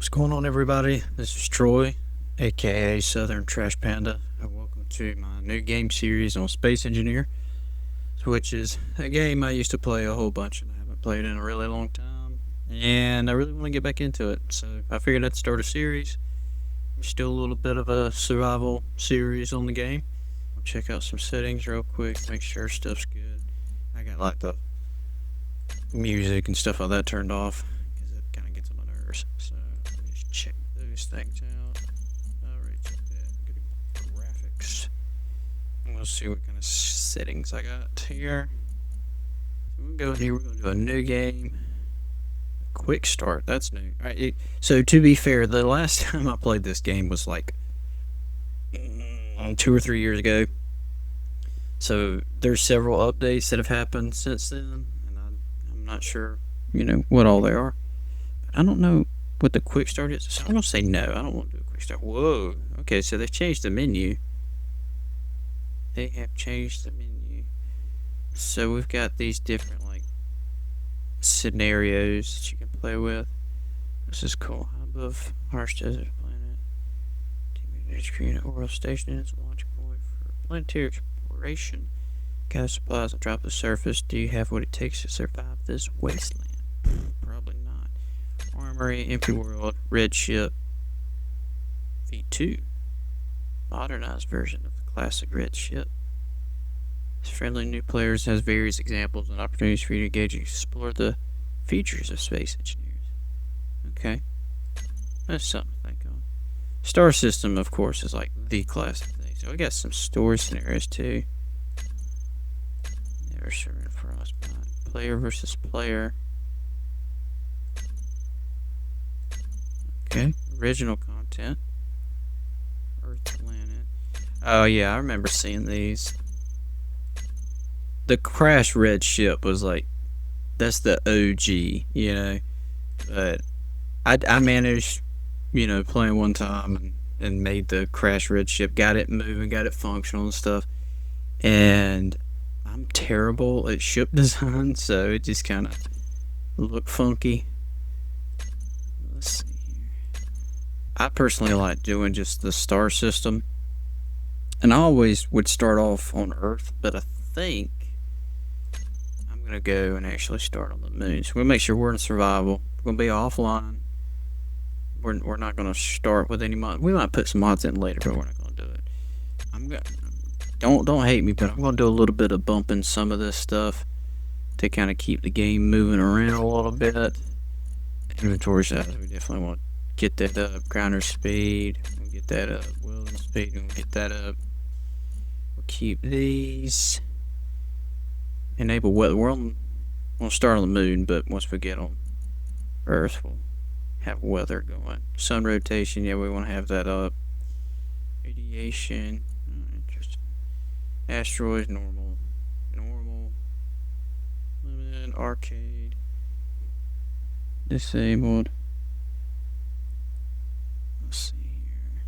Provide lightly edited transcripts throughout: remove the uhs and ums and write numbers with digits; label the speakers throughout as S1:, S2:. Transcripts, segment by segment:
S1: What's going on, everybody? This is Troy, aka Southern Trash Panda, and welcome to my new game series on Space Engineer, which is a game I used to play a whole bunch and I haven't played in a really long time. And I really want to get back into it, so I figured I'd start a series. Still a little bit of a survival series on the game. I'll check out some settings real quick, make sure stuff's good. I got like the music and stuff like that turned off because it kind of gets on my nerves. So let me just check those things out. Alright, check that. Good graphics. And we'll see what kind of settings I got here. So we'll go here. We're going to do a new game. Quick start. That's new. Alright, so to be fair, the last time I played this game was like 2 or 3 years ago. So there's several updates that have happened since then, and I'm not sure, what all they are. But I don't know what the quick start is. So I'm gonna say no. I don't want to do a quick start. Whoa. Okay, so they've changed the menu. They have changed the menu. So we've got these different like scenarios that you can play with. This is cool. Hub of harsh desert planet. Create an oral station is a launch point for planetary exploration. Gather supplies and drop the surface. Do you have what it takes to survive this wasteland? Probably not. Armory, empty world, red ship, V2. Modernized version of the classic red ship. This friendly new players has various examples and opportunities for you to engage and explore the features of space engineers. Okay. That's something to think on. Star system, of course, is like the classic thing. So we got some story scenarios too. Never serving frostbite. Player versus player. Okay. Original content. Earth planet. Oh yeah, I remember seeing these. The Crash Red Ship was like, that's the OG, But I managed, playing one time and made the Crash Red Ship, got it moving, got it functional and stuff. And I'm terrible at ship design, so it just kind of looked funky. Let's see here. I personally like doing just the star system. And I always would start off on Earth, but I think I'm going to go and actually start on the moon. So we'll make sure we're in survival. We're going to be offline. We're not going to start with any mods. We might put some mods in later, but we're not going to do it. I'm going to... Don't hate me, but I'm going to do a little bit of bumping some of this stuff to kind of keep the game moving around a little bit. Inventory size, we definitely want to get that up. Grinder speed, we'll get that up. Welding speed, we'll get that up. We'll keep these. Enable weather. We'll start on the moon, but once we get on Earth, we'll have weather going. Sun rotation, yeah, we want to have that up. Radiation, interesting. Asteroids, normal. Limited, arcade. Disabled. Let's see here.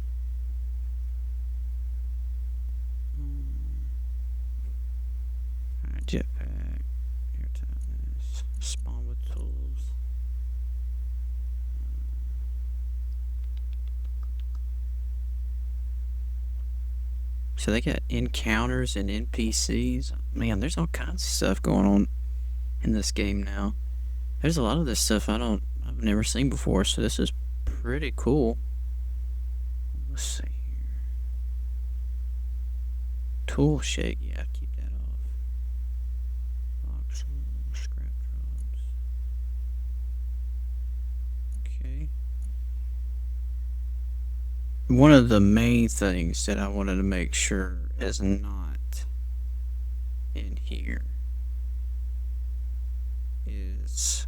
S1: Alright, jetpack. Airtightness. Spawn with tools. So they got encounters and NPCs. Man, there's all kinds of stuff going on in this game now. There's a lot of this stuff I've never seen before, so this is pretty cool. Let's see here. Tool shake, yeah, keep that off. Box, scrap drops. Okay. One of the main things that I wanted to make sure is not in here is,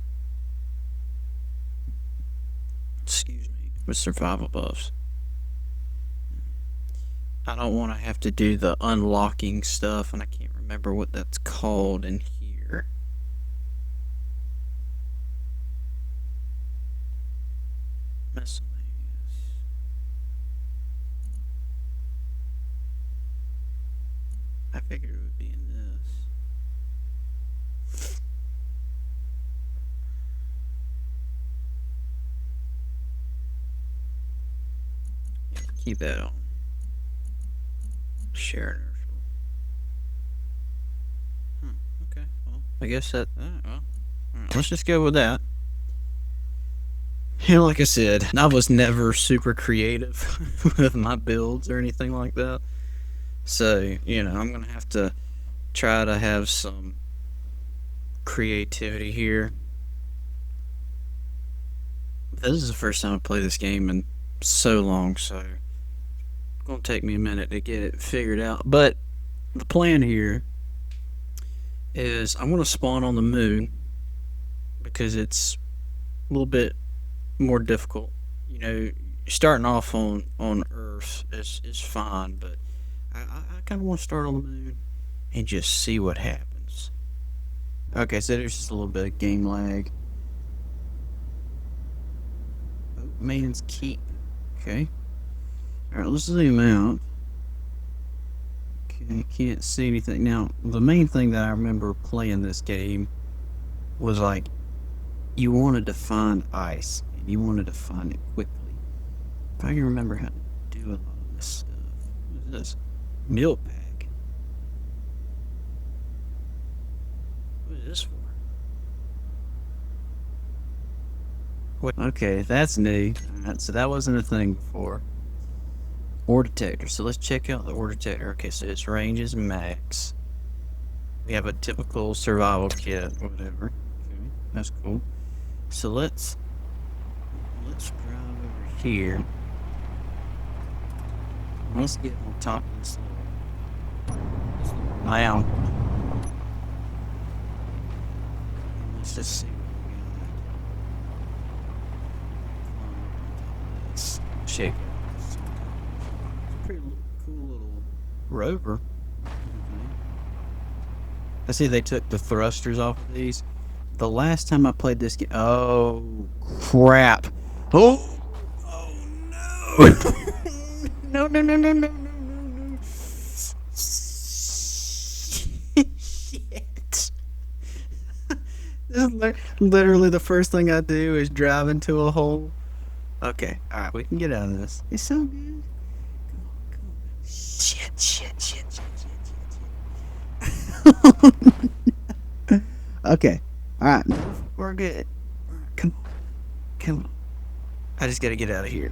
S1: with survival buffs. I don't want to have to do the unlocking stuff, and I can't remember what that's called in here. Miscellaneous. I figured it would be in this. keep that on. Share inertial. Okay. Well, I guess that. Well, let's just go with that. You know, like I said, I was never super creative with my builds or anything like that. So, I'm going to have to try to have some creativity here. This is the first time I play this game in so long, so it's going to take me a minute to get it figured out. But the plan here is I'm going to spawn on the moon because it's a little bit more difficult. Starting off on Earth is fine, but I kind of want to start on the moon and just see what happens. Okay, so there's just a little bit of game lag. Man's Keep. Okay. Alright, let's zoom out. Okay, can't see anything. Now, the main thing that I remember playing this game was like, you wanted to find ice, and you wanted to find it quickly. If I can remember how to do a lot of this stuff. What is this? Milk bag. What is this for? What? Okay, that's new. Alright, so that wasn't a thing before. Ore detector. So let's check out the ore detector. Okay, so its range is max. We have a typical survival kit, whatever. Okay, that's cool. So let's drive over here. Let's get on top of this little mound. Let's just see what we got. Let's check it. It's a pretty cool little rover. I see they took the thrusters off of these. The last time I played this game, oh crap! Oh no! No! Shit! This is literally the first thing I do is drive into a hole. Okay, all right, we can get out of this. It's so good. Come on. Shit. Okay. Alright. We're good. Come on. I just gotta get out of here.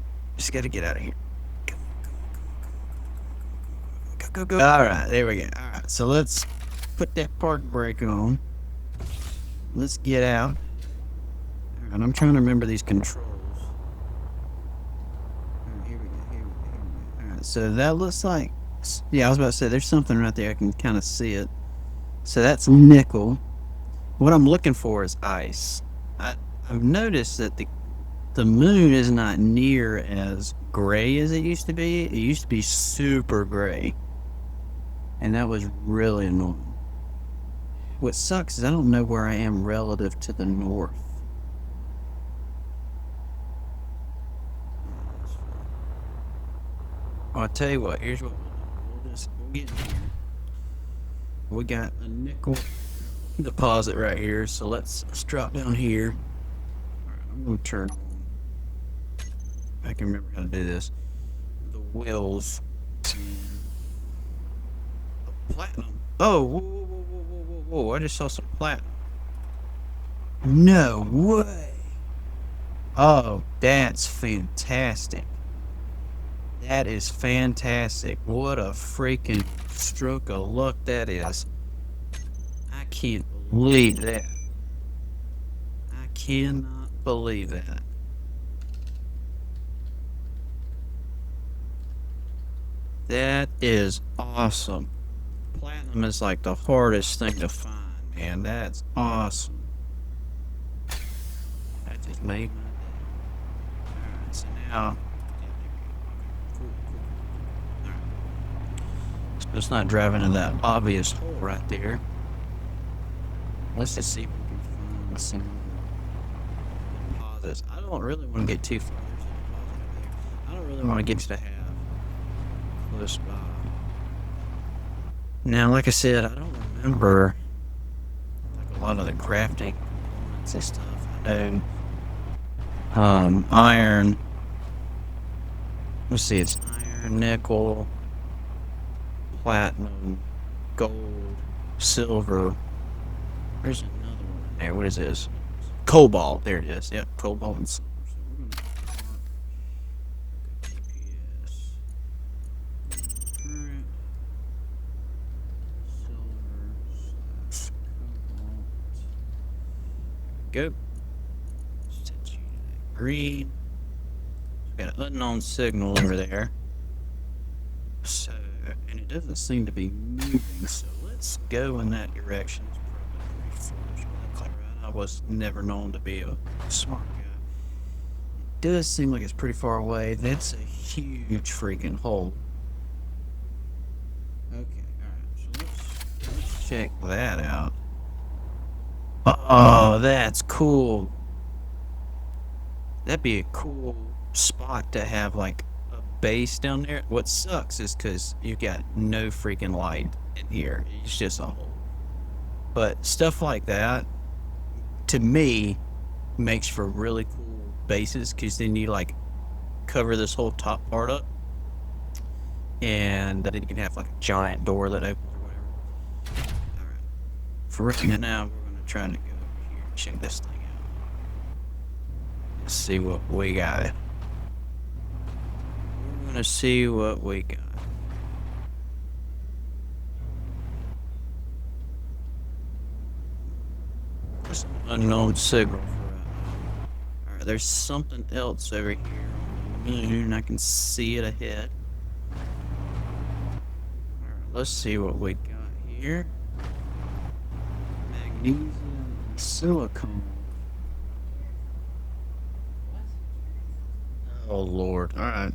S1: Go. Alright, there we go. Alright, so let's put that park brake on. Let's get out. Alright, I'm trying to remember these controls. Alright, here we go. Alright, so that looks like... Yeah, I was about to say, there's something right there. I can kind of see it. So that's nickel. What I'm looking for is ice. I've noticed that the moon is not near as gray as it used to be. It used to be super gray. And that was really annoying. What sucks is I don't know where I am relative to the north. Well, I'll tell you what, here's what we'll get in here. We got a nickel deposit right here, so let's drop down here. Alright, I'm gonna turn on, I can remember how to do this, the wheels and the platinum. Oh, whoa, I just saw some platinum. No way. Oh, that's fantastic. That is fantastic. What a freaking stroke of luck that is. I can't believe that. I cannot believe that. That is awesome. Platinum is like the hardest thing to find, man. That's awesome. That just made my day. Alright, so now... It's not driving in that obvious hole right there. Let's just see if we can find some deposits. I don't really want to get too far. There's a deposit up there. I don't really want to get to have close by. Now, like I said, I don't remember like a lot of the crafting components and stuff. I know iron. Let's see, it's iron. iron, nickel, platinum, gold, silver. There's another one in there. What is this? Cobalt. There it is. Yep, cobalt and silver. So we're gonna mark GPS. Current silver slash cobalt. Go. Set you to that green. Got an unknown signal over there. So, and it doesn't seem to be moving, so let's go in that direction. It's probably pretty foolish with that right? I was never known to be a smart guy. It does seem like it's pretty far away. That's a huge freaking hole. Okay, alright, so let's check that out. Oh, that's cool. That'd be a cool spot to have, like, a base down there. What sucks is because you got no freaking light in here. It's just a hole. But stuff like that, to me, makes for really cool bases, because then you, like, cover this whole top part up, and then you can have, like, a giant door that opens or whatever. Alright. For right now, we're going to try to go over here and check this thing out. Let's see what we got. We're gonna see what we got. There's an unknown signal for it. Alright, there's something else over here on the moon. I can see it ahead. Alright, let's see what we got here. Magnesium and silicone. Oh Lord. Alright.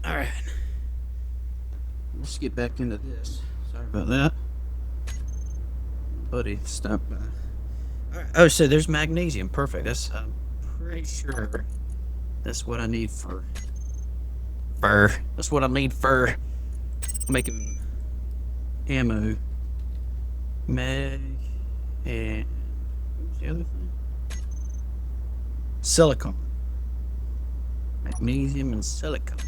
S1: Alright. Let's get back into this. Sorry about that. Buddy stopped by. Alright. Oh, so there's magnesium. Perfect. I'm pretty sure that's what I need for fur. That's what I need for making ammo. Mag and what was the other thing? Silicone. Magnesium and silicone.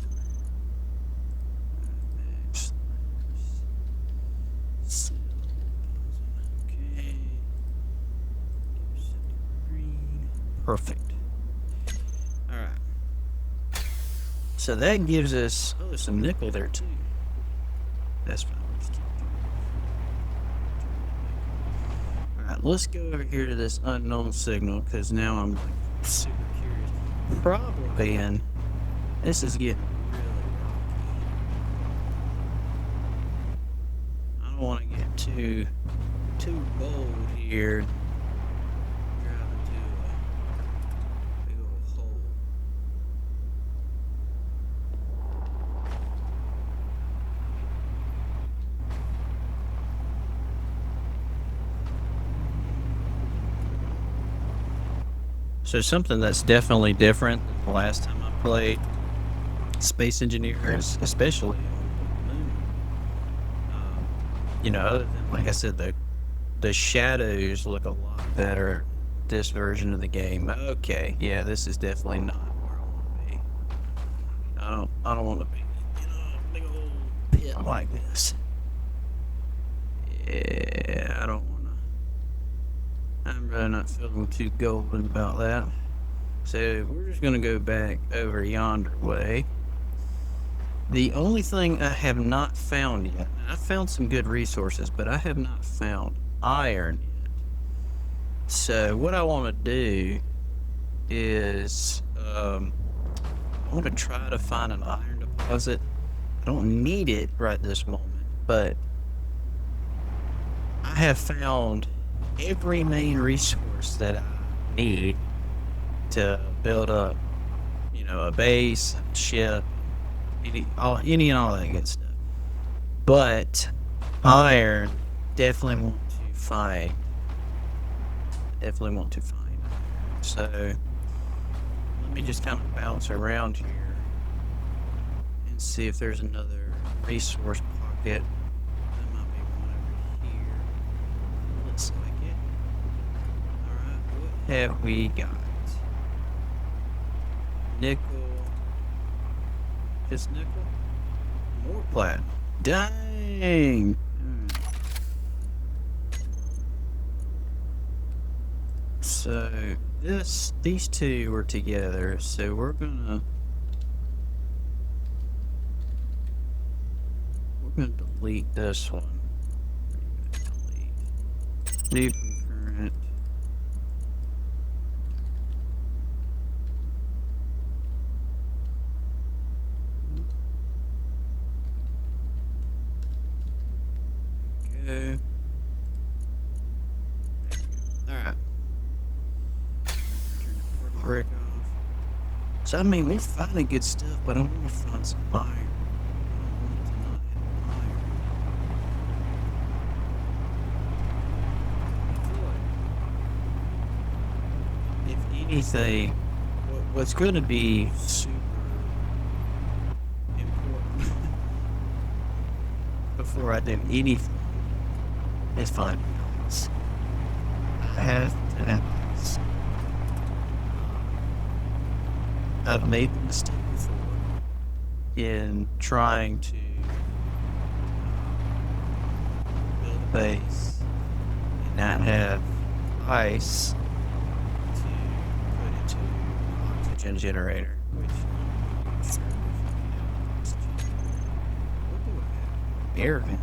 S1: Okay. Perfect. Alright. So that gives us, oh, there's some nickel there too. That's fine. Alright, let's go over here to this unknown signal, because now I'm like super curious. Probably in, this is getting really rocky. I don't want to get too bold here. Drive into a big old hole. So something that's definitely different than the last time I played Space Engineers, especially on the moon. You know, other than, like I said, the shadows look a lot better this version of the game. Okay, yeah, this is definitely not where I want to be. I don't want to be in a big old pit like this. Yeah, I don't want to. I'm really not feeling too golden about that. So we're just gonna go back over yonder way. The only thing I have not found yet, I found some good resources, but I have not found iron yet. So what I want to do is, I want to try to find an iron deposit. I don't need it right this moment, but I have found every main resource that I need to build up, you know, a base, a ship, any and all that good stuff. But iron, definitely want to find. Definitely want to find. So let me just kind of bounce around here and see if there's another resource pocket. There might be one over here. Looks like it. Alright, what have we got? Nickel. Just nickel? More platinum. Dang! So these two are together, so we're gonna delete this one. Delete concurrent. Okay. Alright. Turn the brick off. So I mean, we're finding good stuff, but I want to find some iron. I don't want to not have iron. I feel like, if anything, what's going to be super important before I do anything is find ice. I have to have ice. I've made the mistake before in trying to build a base and not have ice to put into an oxygen generator, which I'm not sure if I can have oxygen. What do I have? Air vent.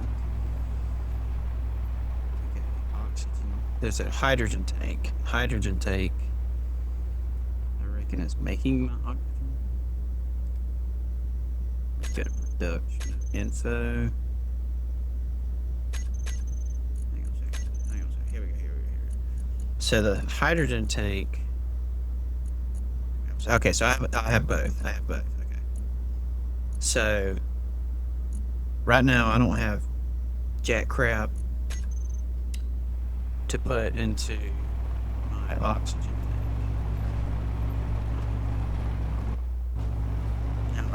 S1: Okay, oxygen. There's a hydrogen tank. Hydrogen tank. Is making my oxygen. Let's go to production info. Hang on a second. Here we go. So the hydrogen tank. Okay, so I have both. Okay. So right now I don't have jack crap to put into my oxygen.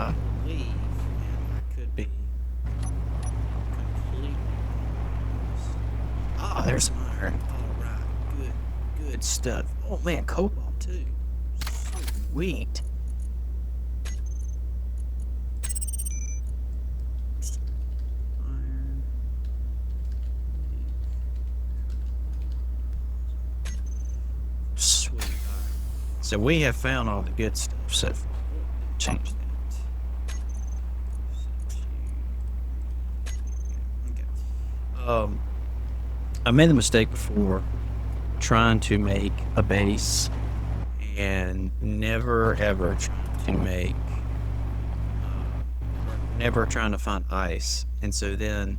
S1: I believe, and I could be completely wrong. Ah, there's some iron. All right, good stuff. Oh man, cobalt too. Sweet. Iron. Sweet. All right. So we have found all the good stuff. So change that. I made the mistake before trying to make a base and never ever trying to find ice, and so then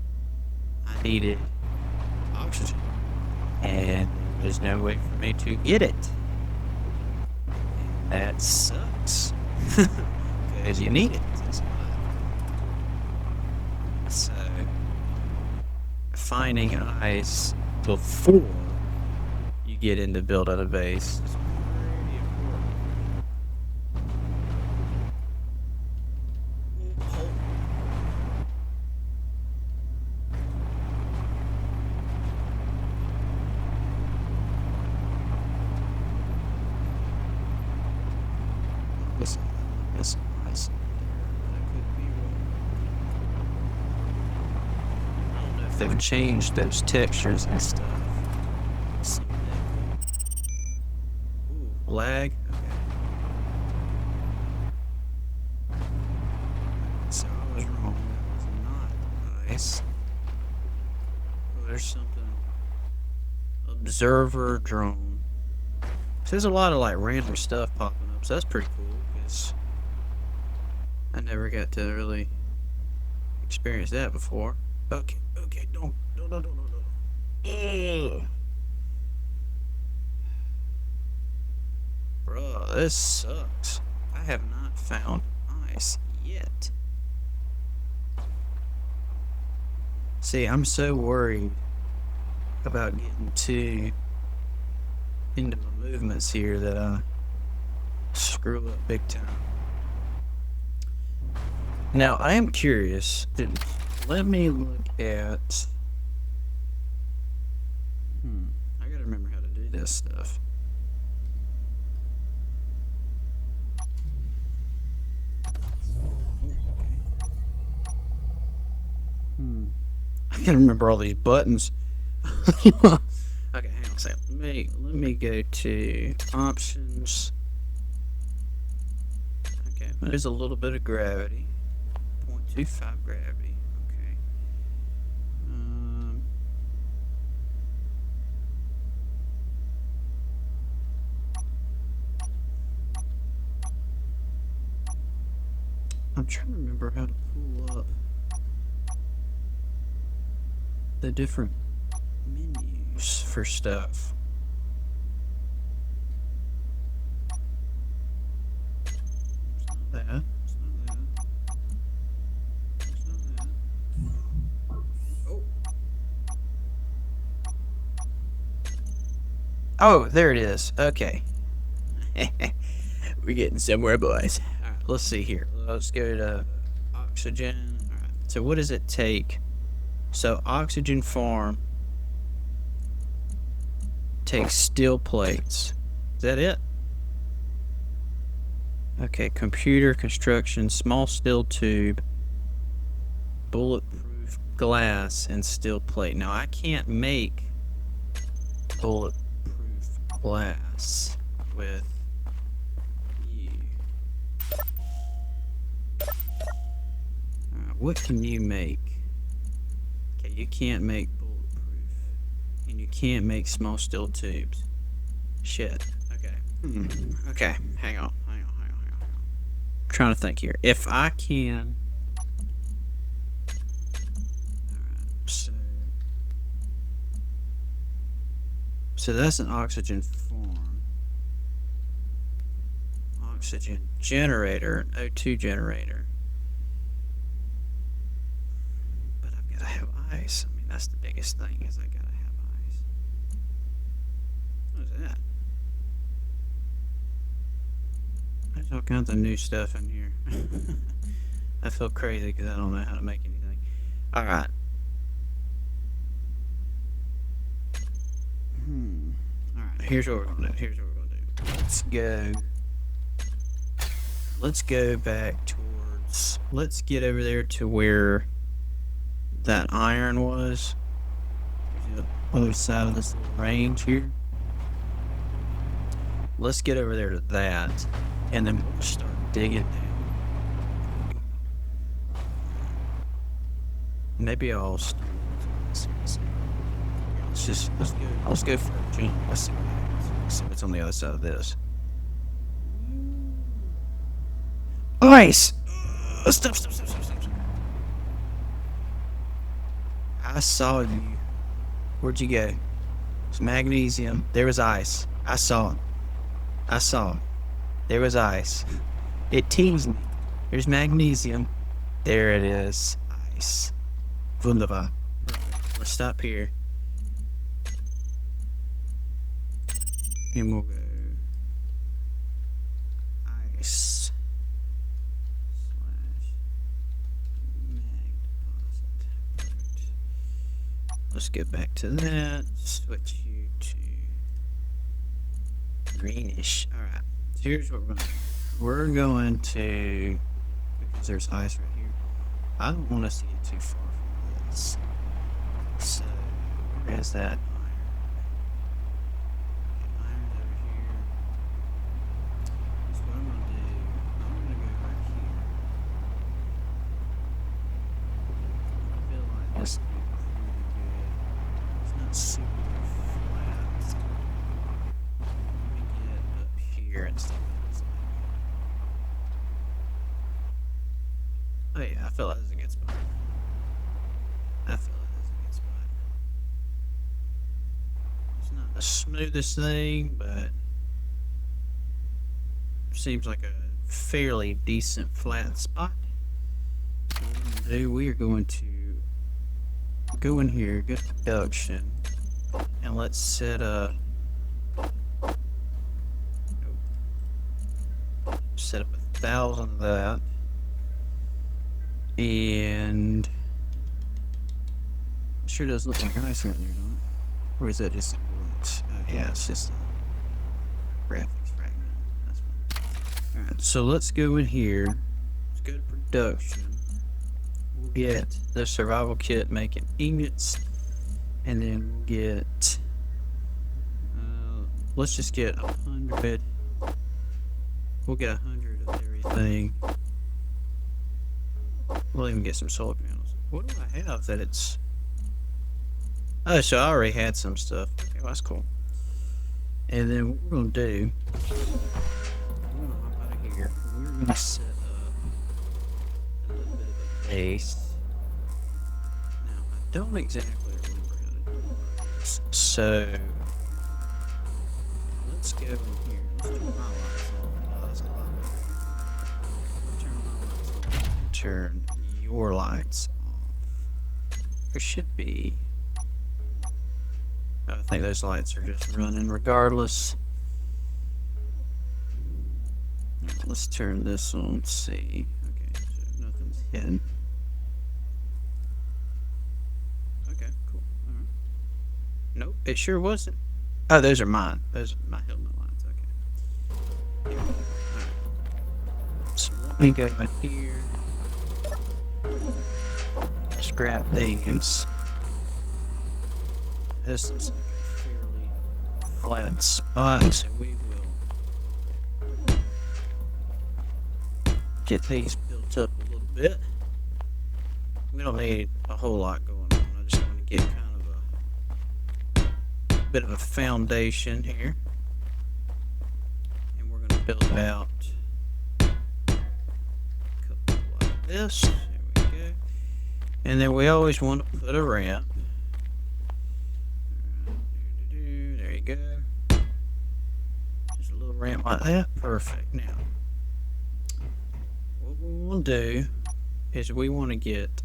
S1: I needed oxygen, and there's no way for me to get it. And that sucks because you need it. So finding ice before you get into building a base is pretty important. Listen, ice. They've changed those textures and stuff. Ooh, lag. Okay. So I was wrong. That was not ice. Oh, there's something. Observer drone. So there's a lot of like random stuff popping up. So that's pretty cool because I never got to really experience that before. Okay, don't. Ugh. Bruh, this sucks. I have not found ice yet. See, I'm so worried about getting too into my movements here that I screw up big time. Now, I am curious. Let me look at... I gotta remember how to do this stuff. I gotta remember all these buttons. Okay, hang on a second. Let me go to options. Okay, there's a little bit of gravity. 0.25 gravity. Okay. I'm trying to remember how to pull up the different menus for stuff. It's not that. It's not that. It's not that. Oh. Oh, there it is. Okay. We're getting somewhere, boys. All right, let's see here. Let's go to oxygen. All right. So what does it take? So oxygen farm takes steel plates. Is that it? Okay, computer construction, small steel tube, bulletproof glass, and steel plate. Now I can't make bulletproof glass with you. What can you make? Okay, you can't make bulletproof. And you can't make small steel tubes. Shit. Okay. Okay, hang on. I'm trying to think here. If I can... Alright, so that's an oxygen farm. Oxygen generator, an O2 generator. But I've got to have ice. I mean, that's the biggest thing, is I got to have ice. What is that? There's all kinds of new stuff in here. I feel crazy because I don't know how to make anything. Alright. Alright, here's what we're gonna do. Let's go back towards... Let's get over there to where that iron was. There's the other side of this little range here. Let's get over there to that, and then we'll start digging down. Maybe I'll start. Let's go for a jump. Let's see what happens. Let's see what's on the other side of this. Ice! Stop. I saw you. Where'd you go? It's magnesium. There was ice. I saw it. There was ice. It teased me. There's magnesium. There it is. Ice. Wunderbar. Let's stop here. And we'll go ice / mag deposit. Perfect. Let's get back to that. Switch you to greenish. Alright. So here's what we're going to do. We're going to, because there's ice right here, I don't want us to get too far from this. So, where is that? It's not super flat. Let me get up here and see what it's like. Oh yeah, I feel like this is a good spot. It's not the smoothest thing, but seems like a fairly decent flat spot. We are going to go in here, get production, and let's set up 1,000 of that. And it sure does look like ice right there, don't it? Or is that just a glitch? Oh, yeah, it's just a graphics fragment. That's fine. Alright, so let's go in here. Let's go to production. We'll get the survival kit making ingots. And then we'll get... let's just get 100. We'll get 100 of everything. We'll even get some solar panels. What do I have that it's... Oh, so I already had some stuff. Okay, well, that's cool. And then what we're going to do... We're going to hop out of here. We're going to set up a little bit of a base. Now, I don't exactly remember how to do this. So... Let's go in here. Let's turn my lights on. Oh, that's a lot better. Turn my lights on. Turn your lights off. There should be... I think those lights are just running regardless. Let's turn this on. Let's see. Okay, so nothing's hidden. Okay, cool. Alright. Nope, it sure wasn't. Oh, those are mine. Those are my helmet lights. Okay. Alright. So let me go in here. Just grab these. This is like a fairly flat spot, so we will get these built up a little bit. We don't need a whole lot going on. I just want to get kind of a bit of a foundation here. And we're going to build out a couple like this. There we go. And then we always want to put a ramp. There you go. Just a little ramp like that. Perfect. Now, what we want to do is we want to get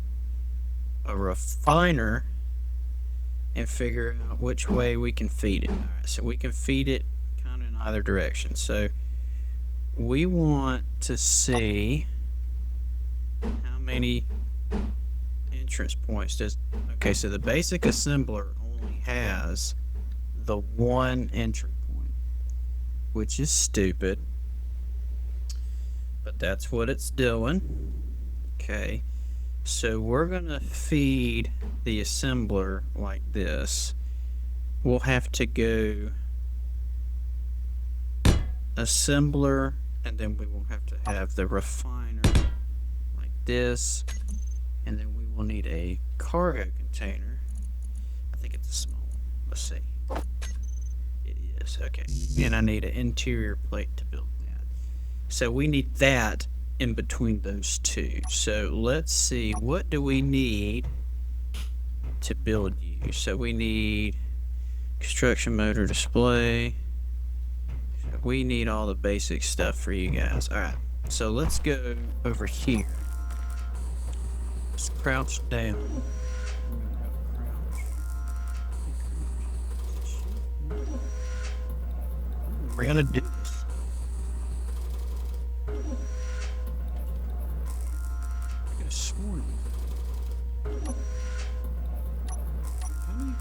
S1: a refiner and figure out which way we can feed it. Alright, so we can feed it kind of in either direction. So we want to see how many entrance points does... Okay, so the basic assembler only has the one entry point, which is stupid, but that's what it's doing. Okay, so we're gonna feed the assembler like this. We'll have to go assembler, and then we will have to have the refiner like this, and then we will need a cargo container. I think it's a small one. Let's see. It is, okay. And I need an interior plate to build that. So we need that in between those two. So let's see, what do we need to build you? So we need construction motor display. We need all the basic stuff for you guys. Alright, so let's go over here. Let's crouch down. We're gonna do this. I could have sworn. How do you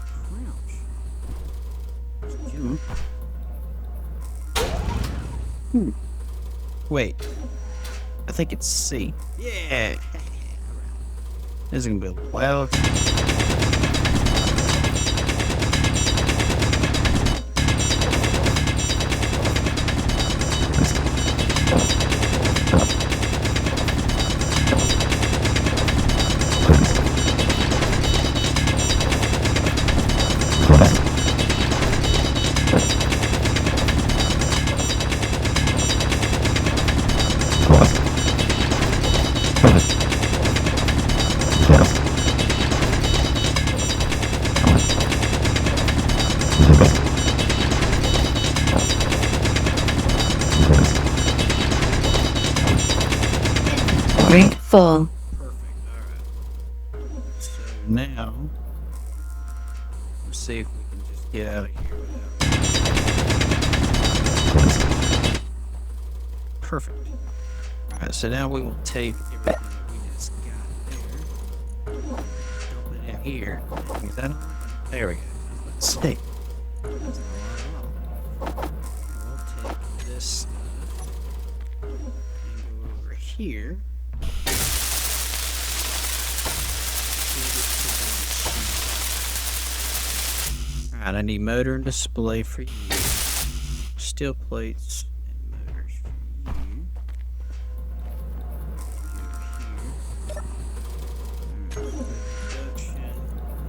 S1: crouch? Wait. I think it's C. Yeah. This is gonna be loud.
S2: Full.
S1: Perfect, alright. So now, let's see if we can just get out of here without... Perfect. Alright, so now we will take everything that we just got here. Is that on? There we go. I was about to say. That's not a lot at all. We'll take this stuff and go over here. Alright, I need motor and display for you. Steel plates and motors for you.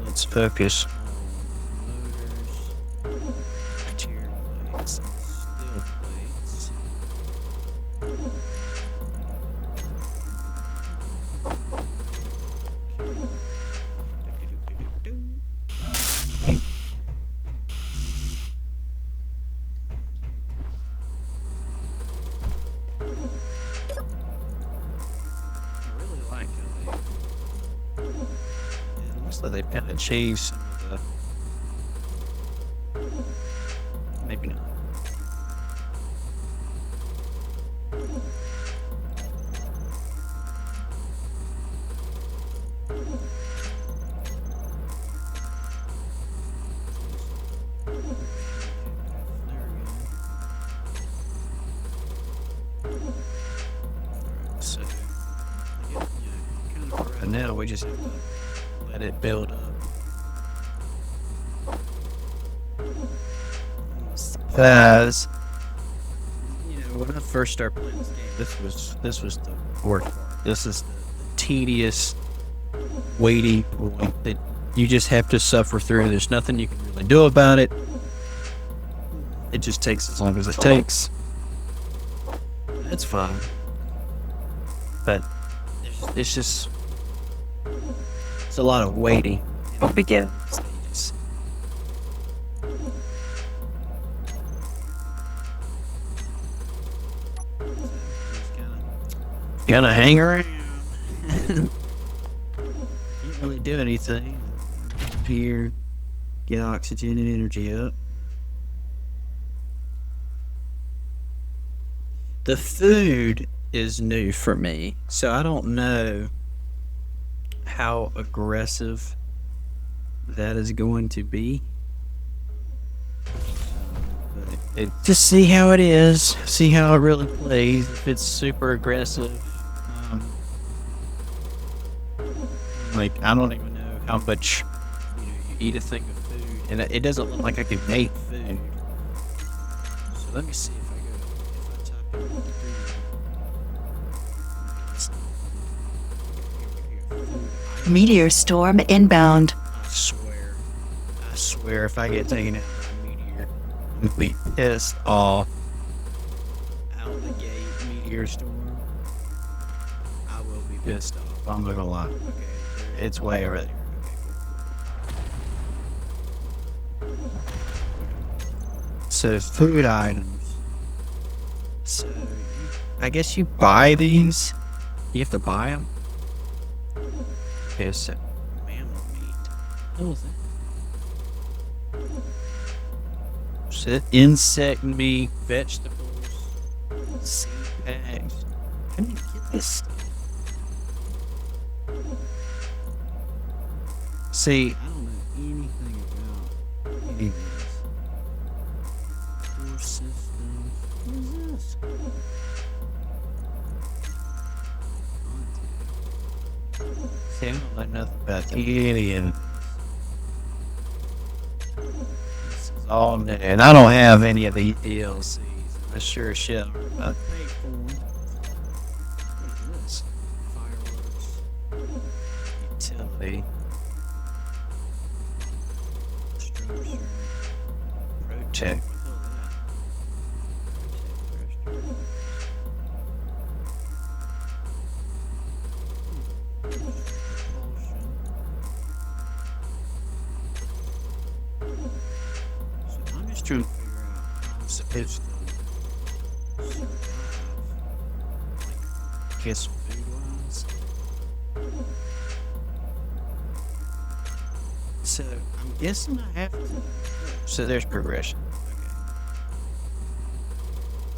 S1: Let's focus on motors, tier plates, steel plates. I really like how it looks like they've kind of changed some of the. Maybe not. So, kind of right now we just have to let it build up. Because, when I first started playing this game, this was the worst part. This is the tedious waiting point that you just have to suffer through. There's nothing you can really do about it. It just takes as long as it takes. That's fine. But it's a lot of waiting in the beginning stages. Gonna hang around. Can't really do anything. Up here, get oxygen and energy up. The food is new for me, so I don't know how aggressive that is going to be. Just see how it is, see how it really plays. If it's super aggressive, like I don't even know how much you eat a thing of food, and it doesn't look like I can make food. So let me see if I type in food.
S2: Meteor storm inbound.
S1: I swear, if I get taken out by a meteor, I'm gonna be pissed off. Out the gate, meteor storm. I will be pissed off. I'm not gonna lie. Okay, it's way over there. Okay, cool. So food items. So I guess you buy these. You have to buy them. Okay, so mammal meat. What was that? So insect meat, vegetables, seed bags. How do you get this stuff? See, I don't know anything about any of this. Core systems. What is this? See, I don't know nothing about any of this. This is all new. And I don't have any of these DLCs. I sure as shit aren't about to pay for them. What is this? Fireworks. Utility. Structure. Protect. What the hell is that? Protect terrestrial. So I'm just trying to figure out how I'm supposed to survive. Like, I guess food-wise. So I'm guessing I have to. So there's progression. Okay.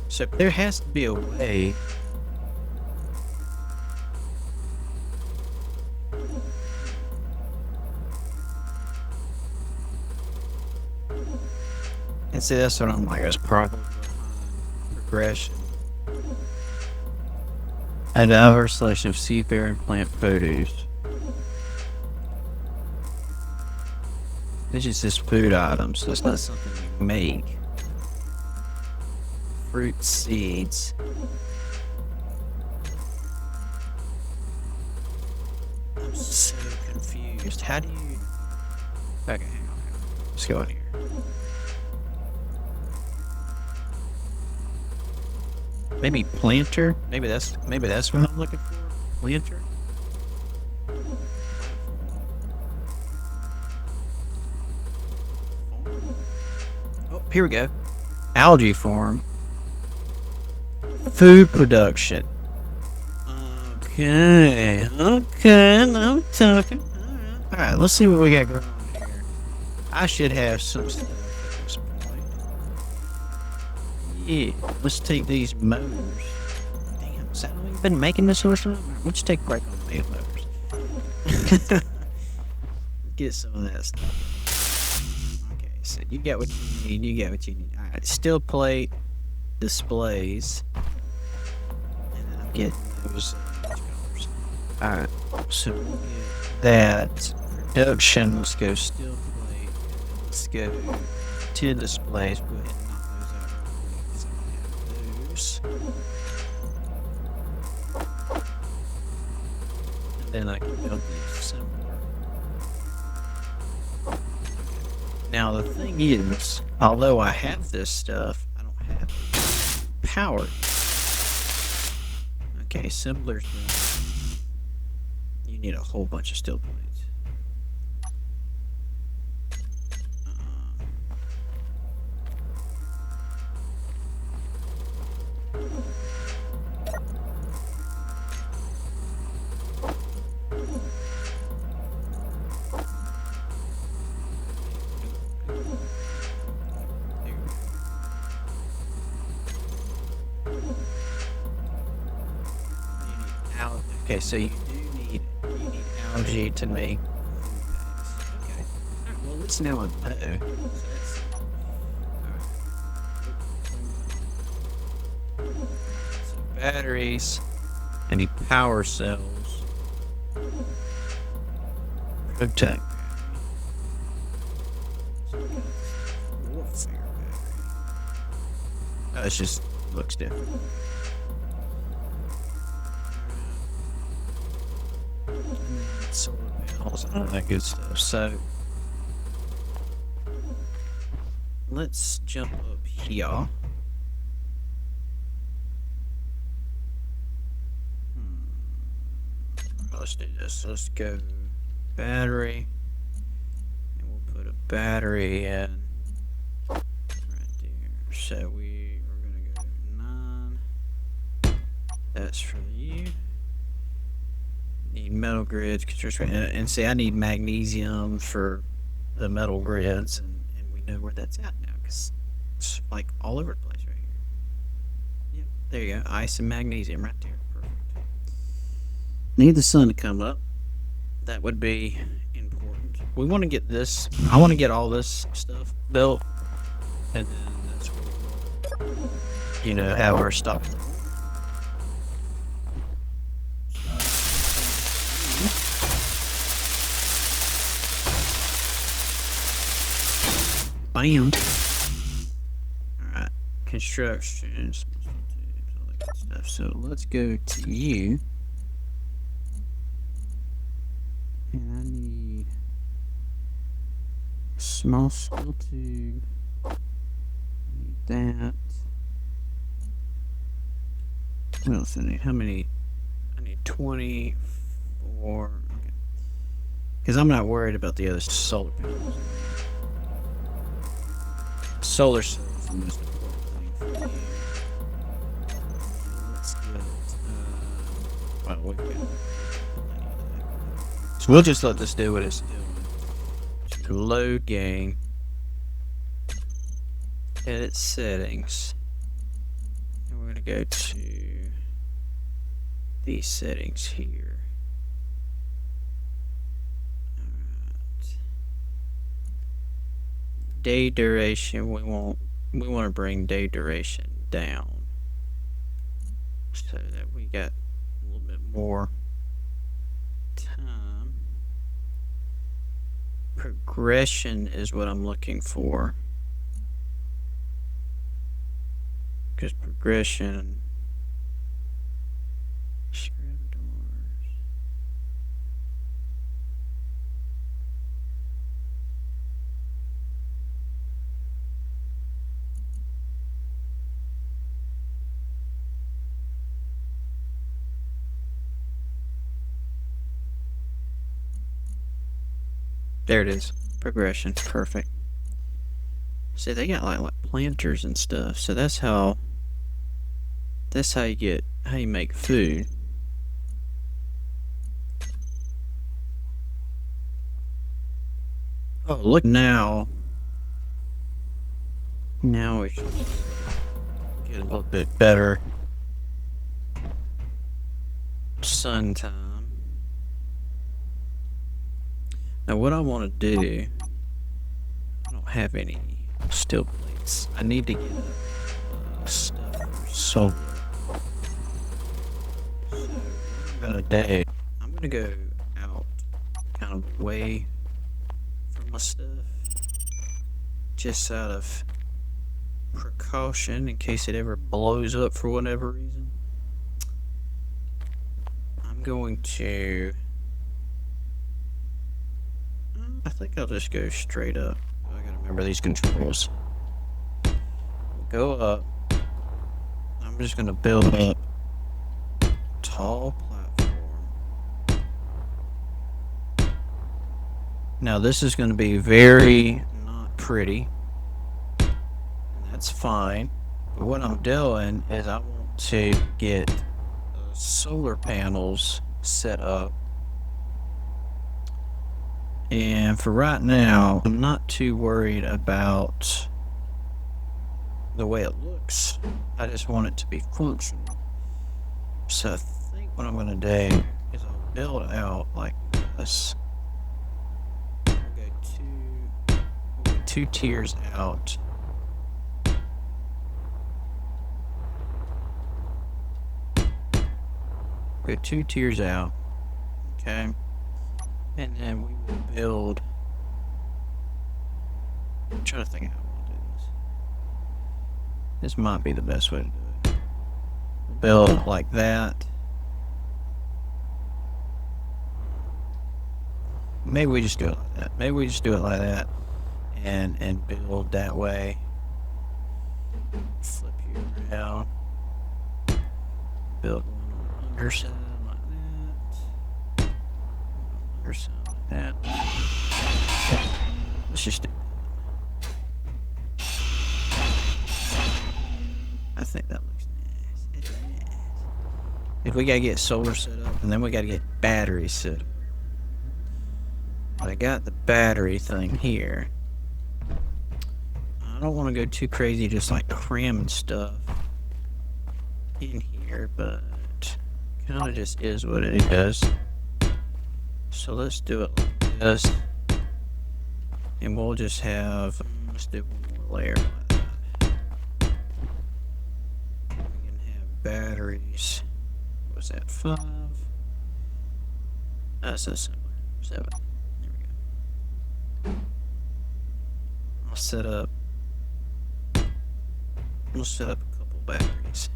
S1: So there has to be a way. And see, that's what I'm like. It's probably progression. A diverse selection of seafarer and plant produce. This is just food items. That's not something you make. Fruit seeds. I'm so confused. How do you... Okay, hang on. Let's go in here. Maybe planter? Maybe that's what I'm looking for. Planter? Oh, here we go. Algae farm. Food production. Okay, I'm talking. Alright, let's see what we got going on here. I should have some stuff at this point. Yeah, let's take these motors. Damn, is that how we've been making this horse? Let's take a break on these motors. Get some of that stuff. Okay, so you get what you need. Alright, steel plate displays. And then I'm getting those colors. Alright, so we'll get that production. Let's go steel plate. Let's go to displays. Go ahead and knock those out real quick. So I have those. And then I can build the assembler. Okay. Now the thing is, although I have this stuff, I don't have power. Okay, assemblers. You need a whole bunch of steel plates. Okay, so you need algae to make food bags. Okay. Alright, well, at least now I know. So that's alright. So batteries. I need power cells. Protect battery. Warfare battery. Oh, it just looks different. Solar panels and all that good stuff. So let's jump up here. Let's do this. Let's go battery, and we'll put a battery in right there. So we are gonna go 9. That's for you. Need metal grids, and see, I need magnesium for the metal grids, and we know where that's at now because it's like all over the place right here. Yep, there you go, ice and magnesium right there. Perfect. Need the sun to come up. That would be important. We want to get this. I want to get all this stuff built, and then that's where we'll, have our stuff. Bam. Alright. Construction. All that good stuff. So let's go to you. And I need a small steel tube. Need that. What else I need? How many? I need 24. Okay. Because I'm not worried about the other solar panels. Solar cells is the most important thing for you. So let's get well, we've got plenty of that. So we'll just let this do what it's doing. Load game. Edit settings. And we're gonna go to these settings here. day duration, we want to bring day duration down so that we got a little bit more time. Progression is what I'm looking for. Because progression. Scrub doors. There it is. Progression. Perfect. See, they got like planters and stuff. So that's how you make food. Oh, look now. Now we should get a little bit better sun time. Now what I want to do, I don't have any steel plates. I need to get stuff for solar. So what I'm gonna do, I'm gonna go out kind of away from my stuff, just out of precaution in case it ever blows up for whatever reason. I'm going to, I think I'll just go straight up. I gotta remember these controls. Go up. I'm just gonna build up a tall platform. Now this is gonna be very not pretty. That's fine. But what I'm doing is I want to get solar panels set up. And for right now, I'm not too worried about the way it looks. I just want it to be functional. So I think what I'm going to do is I'll build out like this. We'll go two tiers out. Go 2 tiers out. Okay. And then we will build. I'm trying to think how I want to do this. This might be the best way to do it. Build it like that. Maybe we just do it like that. Maybe we just do it like that. And build that way. Flip you around. Build one on the underside like that. Underside like that. Let's just do that. I think that looks nice. It's nice. If we gotta get solar set up, and then we gotta get batteries set up. But I got the battery thing here. I don't want to go too crazy, just like cramming stuff in here, but kind of just is what it is. So let's do it like this, and we'll just have, let's do one more layer like that. We can have batteries. What was that, 5? That's a similar 7. There we go. I'll set up. We'll set up a couple batteries.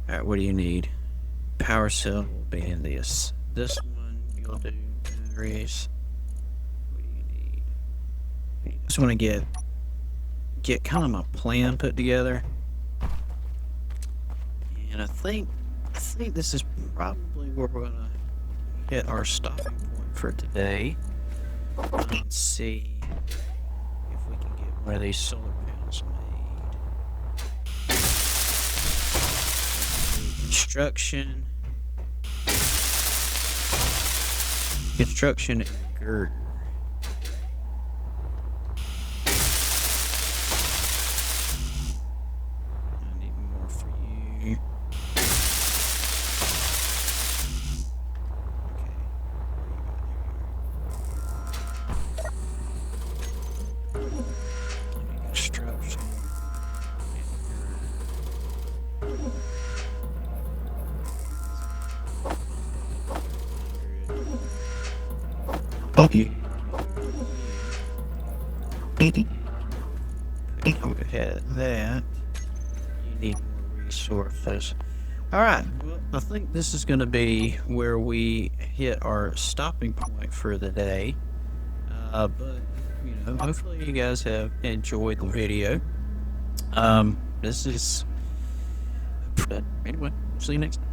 S1: Alright, what do you need? Power cell will be in this. This one, you'll do batteries. What do you need? You just want to get kind of my plan put together. And I think this is probably where we're gonna hit our stopping point for today. Let's see if we can get one of these solar panels made. Construction and girder. I need more for you. Okay. Go ahead at that. You need more resources. Alright, well, I think this is going to be where we hit our stopping point for the day. But, hopefully you guys have enjoyed the video. This is. Anyway, see you next time.